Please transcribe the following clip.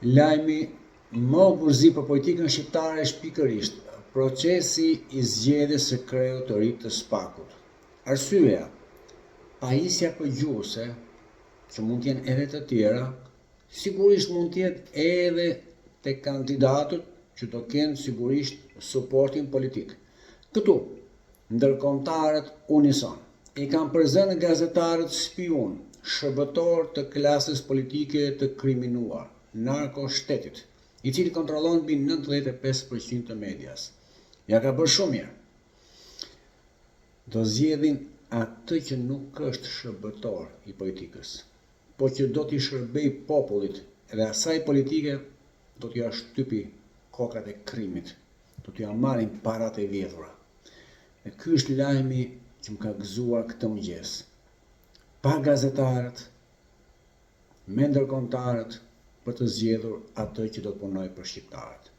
Lajmi më gurzi për politikën shqiptare është pikërisht procesi i zgjedhjes së kreut të ri të SPAK-ut. Arsyeja, pajisja përgjuese, që mund të jenë edhe të tjera, sigurisht mund të jetë edhe te kandidatët që do kenë sigurisht suportin politik. Këtu, ndërkombëtarët unison i kanë përzënë gazetarët spion, shërbëtor të klasës politike të kriminuar, narkoshtetit, i cili kontrollon mbi 95% të medias. Ja ka bërë shumë mirë. Do zgjedhin atë që nuk është shërbëtor i politikës, po që do t'i shërbej popullit dhe asaj politike do t'ja shtypi kokrat e krimit, do t'ja marrin parat e vjedhura. Dhe ky është lajmi që më ka gëzuar këtë mëngjes. Pa gazetarët, me ndërkombëtarët për të zgjedhur atë që do të punojë për shqiptarët.